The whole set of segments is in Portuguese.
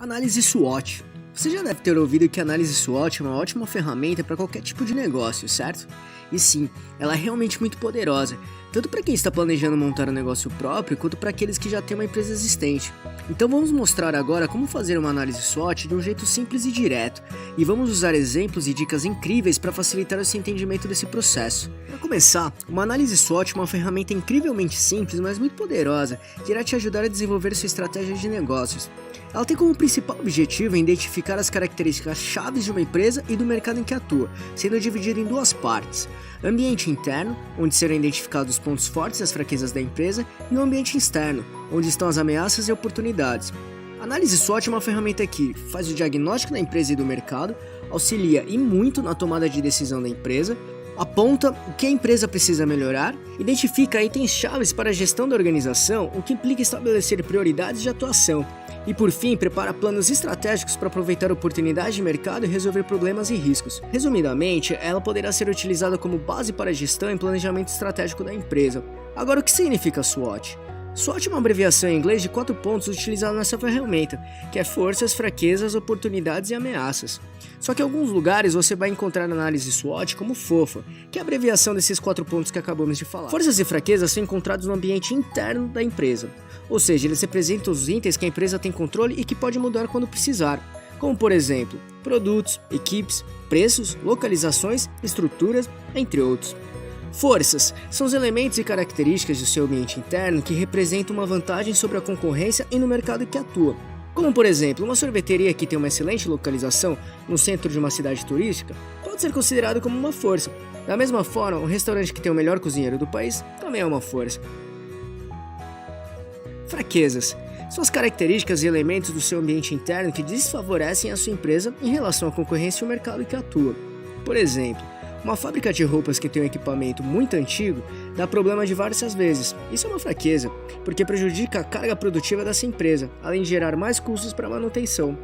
Análise SWOT. Você já deve ter ouvido que a análise SWOT é uma ótima ferramenta para qualquer tipo de negócio, certo? E sim, ela é realmente muito poderosa, tanto para quem está planejando montar um negócio próprio, quanto para aqueles que já têm uma empresa existente. Então vamos mostrar agora como fazer uma análise SWOT de um jeito simples e direto, e vamos usar exemplos e dicas incríveis para facilitar o seu entendimento desse processo. Para começar, uma análise SWOT é uma ferramenta incrivelmente simples, mas muito poderosa, que irá te ajudar a desenvolver sua estratégia de negócios. Ela tem como principal objetivo identificar as características chaves de uma empresa e do mercado em que atua, sendo dividida em duas partes: ambiente interno, onde serão identificados os pontos fortes e as fraquezas da empresa, e o ambiente externo, onde estão as ameaças e oportunidades. A análise SWOT é uma ferramenta que faz o diagnóstico da empresa e do mercado, auxilia e muito na tomada de decisão da empresa, aponta o que a empresa precisa melhorar, identifica itens chaves para a gestão da organização, o que implica estabelecer prioridades de atuação, e por fim prepara planos estratégicos para aproveitar oportunidades de mercado e resolver problemas e riscos. Resumidamente, ela poderá ser utilizada como base para a gestão e planejamento estratégico da empresa. Agora, o que significa SWOT? SWOT é uma abreviação em inglês de 4 pontos utilizada nessa ferramenta, que é forças, fraquezas, oportunidades e ameaças. Só que em alguns lugares você vai encontrar a análise SWOT como FOFA, que é a abreviação desses 4 pontos que acabamos de falar. Forças e fraquezas são encontrados no ambiente interno da empresa, ou seja, eles representam os itens que a empresa tem controle e que pode mudar quando precisar, como por exemplo, produtos, equipes, preços, localizações, estruturas, entre outros. Forças são os elementos e características do seu ambiente interno que representam uma vantagem sobre a concorrência e no mercado que atua. Como por exemplo, uma sorveteria que tem uma excelente localização no centro de uma cidade turística pode ser considerado como uma força. Da mesma forma, um restaurante que tem o melhor cozinheiro do país também é uma força. Fraquezas são as características e elementos do seu ambiente interno que desfavorecem a sua empresa em relação à concorrência e ao mercado que atua. Por exemplo, uma fábrica de roupas que tem um equipamento muito antigo dá problema diversas vezes. Isso é uma fraqueza, porque prejudica a carga produtiva dessa empresa, além de gerar mais custos para a manutenção.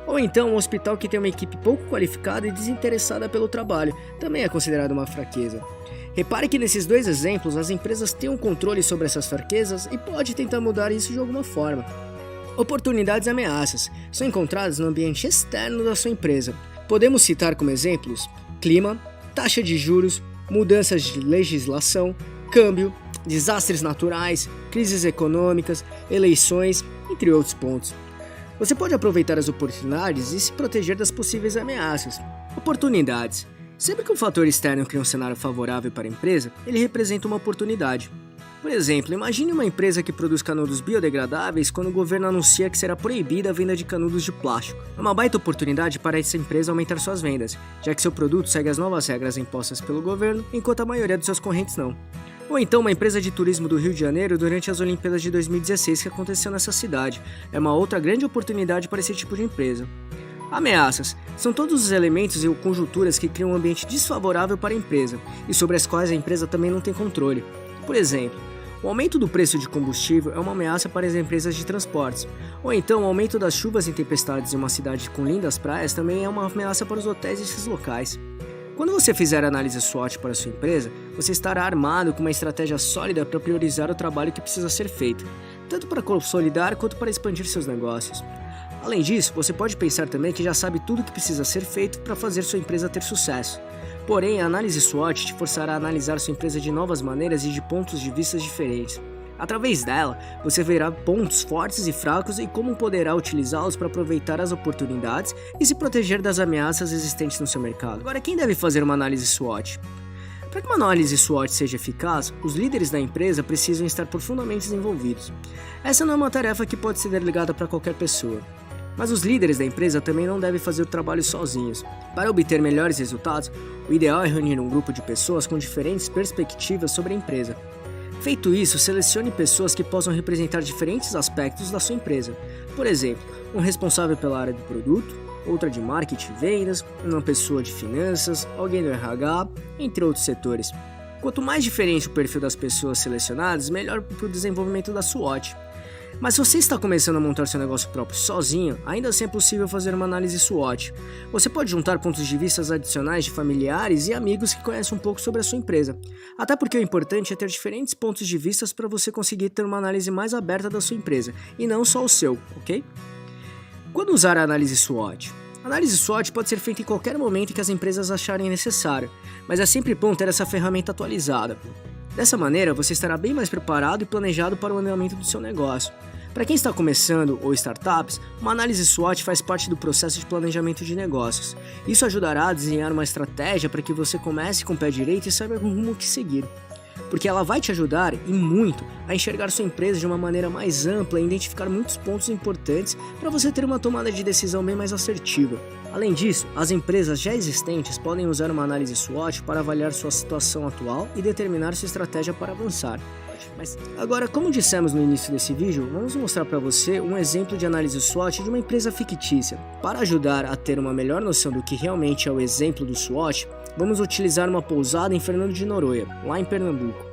Ou então, um hospital que tem uma equipe pouco qualificada e desinteressada pelo trabalho também é considerado uma fraqueza. Repare que nesses dois exemplos, as empresas têm um controle sobre essas fraquezas e pode tentar mudar isso de alguma forma. Oportunidades e ameaças são encontradas no ambiente externo da sua empresa. Podemos citar como exemplos clima, taxa de juros, mudanças de legislação, câmbio, desastres naturais, crises econômicas, eleições, entre outros pontos. Você pode aproveitar as oportunidades e se proteger das possíveis ameaças. Oportunidades. Sempre que um fator externo cria um cenário favorável para a empresa, ele representa uma oportunidade. Por exemplo, imagine uma empresa que produz canudos biodegradáveis quando o governo anuncia que será proibida a venda de canudos de plástico. É uma baita oportunidade para essa empresa aumentar suas vendas, já que seu produto segue as novas regras impostas pelo governo, enquanto a maioria dos seus concorrentes não. Ou então uma empresa de turismo do Rio de Janeiro durante as Olimpíadas de 2016 que aconteceu nessa cidade. É uma outra grande oportunidade para esse tipo de empresa. Ameaças são todos os elementos e conjunturas que criam um ambiente desfavorável para a empresa e sobre as quais a empresa também não tem controle. Por exemplo, o aumento do preço de combustível é uma ameaça para as empresas de transportes, ou então o aumento das chuvas e tempestades em uma cidade com lindas praias também é uma ameaça para os hotéis desses locais. Quando você fizer a análise SWOT para a sua empresa, você estará armado com uma estratégia sólida para priorizar o trabalho que precisa ser feito, tanto para consolidar quanto para expandir seus negócios. Além disso, você pode pensar também que já sabe tudo o que precisa ser feito para fazer sua empresa ter sucesso. Porém, a análise SWOT te forçará a analisar sua empresa de novas maneiras e de pontos de vista diferentes. Através dela, você verá pontos fortes e fracos e como poderá utilizá-los para aproveitar as oportunidades e se proteger das ameaças existentes no seu mercado. Agora, quem deve fazer uma análise SWOT? Para que uma análise SWOT seja eficaz, os líderes da empresa precisam estar profundamente envolvidos. Essa não é uma tarefa que pode ser delegada para qualquer pessoa. Mas os líderes da empresa também não devem fazer o trabalho sozinhos. Para obter melhores resultados, o ideal é reunir um grupo de pessoas com diferentes perspectivas sobre a empresa. Feito isso, selecione pessoas que possam representar diferentes aspectos da sua empresa. Por exemplo, um responsável pela área do produto, outra de marketing e vendas, uma pessoa de finanças, alguém do RH, entre outros setores. Quanto mais diferente o perfil das pessoas selecionadas, melhor para o desenvolvimento da SWOT. Mas se você está começando a montar seu negócio próprio sozinho, ainda assim é possível fazer uma análise SWOT. Você pode juntar pontos de vista adicionais de familiares e amigos que conhecem um pouco sobre a sua empresa. Até porque o importante é ter diferentes pontos de vista para você conseguir ter uma análise mais aberta da sua empresa, e não só o seu, ok? Quando usar a análise SWOT? A análise SWOT pode ser feita em qualquer momento que as empresas acharem necessário, mas é sempre bom ter essa ferramenta atualizada. Dessa maneira, você estará bem mais preparado e planejado para o andamento do seu negócio. Para quem está começando ou startups, uma análise SWOT faz parte do processo de planejamento de negócios. Isso ajudará a desenhar uma estratégia para que você comece com o pé direito e saiba o rumo que seguir. Porque ela vai te ajudar, e muito, a enxergar sua empresa de uma maneira mais ampla e identificar muitos pontos importantes para você ter uma tomada de decisão bem mais assertiva. Além disso, as empresas já existentes podem usar uma análise SWOT para avaliar sua situação atual e determinar sua estratégia para avançar. Mas agora, como dissemos no início desse vídeo, vamos mostrar para você um exemplo de análise SWOT de uma empresa fictícia. Para ajudar a ter uma melhor noção do que realmente é o exemplo do SWOT, vamos utilizar uma pousada em Fernando de Noronha, lá em Pernambuco.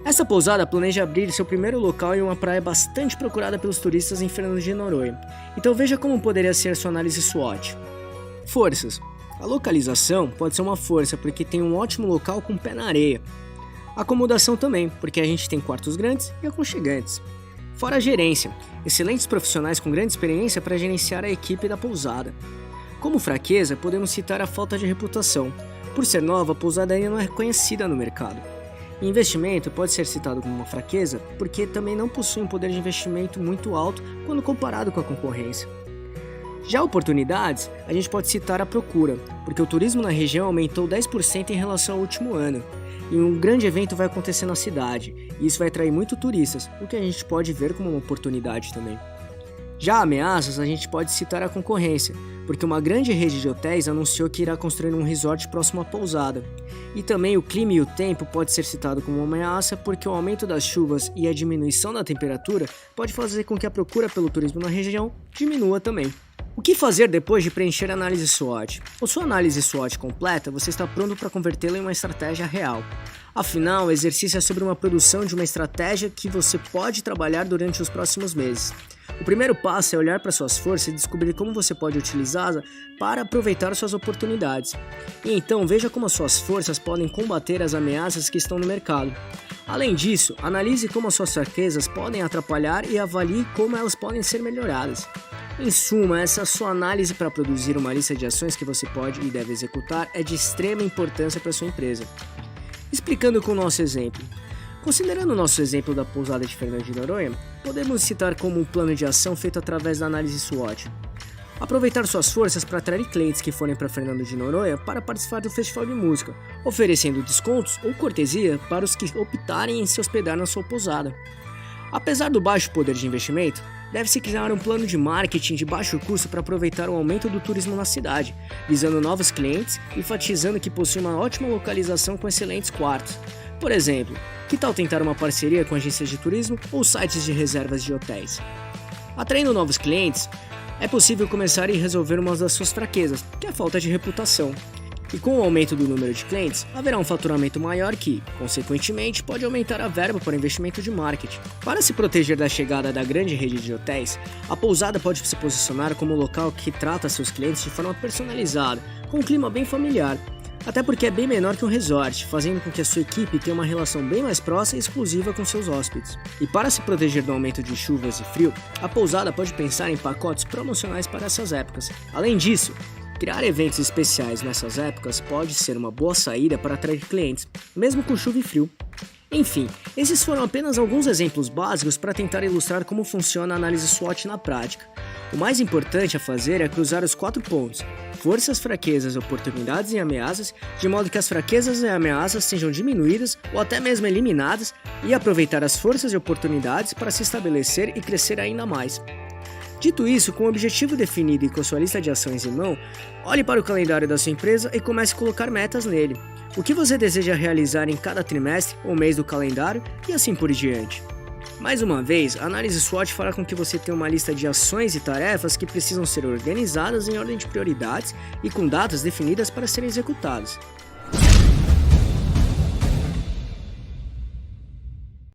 Essa pousada planeja abrir seu primeiro local em uma praia bastante procurada pelos turistas em Fernando de Noronha. Então veja como poderia ser sua análise SWOT. Forças. A localização pode ser uma força porque tem um ótimo local com pé na areia. Acomodação também, porque a gente tem quartos grandes e aconchegantes. Fora a gerência, excelentes profissionais com grande experiência para gerenciar a equipe da pousada. Como fraqueza, podemos citar a falta de reputação. Por ser nova, a pousada ainda não é conhecida no mercado. E investimento pode ser citado como uma fraqueza, porque também não possui um poder de investimento muito alto quando comparado com a concorrência. Já oportunidades, a gente pode citar a procura, porque o turismo na região aumentou 10% em relação ao último ano. E um grande evento vai acontecer na cidade, e isso vai atrair muito turistas, o que a gente pode ver como uma oportunidade também. Já ameaças, a gente pode citar a concorrência, porque uma grande rede de hotéis anunciou que irá construir um resort próximo à pousada. E também o clima e o tempo pode ser citado como uma ameaça, porque o aumento das chuvas e a diminuição da temperatura pode fazer com que a procura pelo turismo na região diminua também. O que fazer depois de preencher a análise SWOT? Com sua análise SWOT completa, você está pronto para convertê-la em uma estratégia real. Afinal, o exercício é sobre uma produção de uma estratégia que você pode trabalhar durante os próximos meses. O primeiro passo é olhar para suas forças e descobrir como você pode utilizá-las para aproveitar suas oportunidades. E então veja como as suas forças podem combater as ameaças que estão no mercado. Além disso, analise como as suas fraquezas podem atrapalhar e avalie como elas podem ser melhoradas. Em suma, essa sua análise para produzir uma lista de ações que você pode e deve executar é de extrema importância para sua empresa. Explicando com o nosso exemplo. Considerando o nosso exemplo da pousada de Fernando de Noronha, podemos citar como um plano de ação feito através da análise SWOT. Aproveitar suas forças para atrair clientes que forem para Fernando de Noronha para participar do festival de música, oferecendo descontos ou cortesia para os que optarem em se hospedar na sua pousada. Apesar do baixo poder de investimento, deve-se criar um plano de marketing de baixo custo para aproveitar o aumento do turismo na cidade, visando novos clientes e enfatizando que possui uma ótima localização com excelentes quartos. Por exemplo, que tal tentar uma parceria com agências de turismo ou sites de reservas de hotéis? Atraindo novos clientes, é possível começar a resolver uma das suas fraquezas, que é a falta de reputação. E com o aumento do número de clientes, haverá um faturamento maior que, consequentemente, pode aumentar a verba para investimento de marketing. Para se proteger da chegada da grande rede de hotéis, a pousada pode se posicionar como um local que trata seus clientes de forma personalizada, com um clima bem familiar. Até porque é bem menor que um resort, fazendo com que a sua equipe tenha uma relação bem mais próxima e exclusiva com seus hóspedes. E para se proteger do aumento de chuvas e frio, a pousada pode pensar em pacotes promocionais para essas épocas. Além disso, criar eventos especiais nessas épocas pode ser uma boa saída para atrair clientes, mesmo com chuva e frio. Enfim, esses foram apenas alguns exemplos básicos para tentar ilustrar como funciona a análise SWOT na prática. O mais importante a fazer é cruzar os 4 pontos: forças, fraquezas, oportunidades e ameaças, de modo que as fraquezas e ameaças sejam diminuídas ou até mesmo eliminadas, e aproveitar as forças e oportunidades para se estabelecer e crescer ainda mais. Dito isso, com o objetivo definido e com sua lista de ações em mão, olhe para o calendário da sua empresa e comece a colocar metas nele. O que você deseja realizar em cada trimestre ou mês do calendário e assim por diante. Mais uma vez, a análise SWOT fará com que você tenha uma lista de ações e tarefas que precisam ser organizadas em ordem de prioridades e com datas definidas para serem executadas.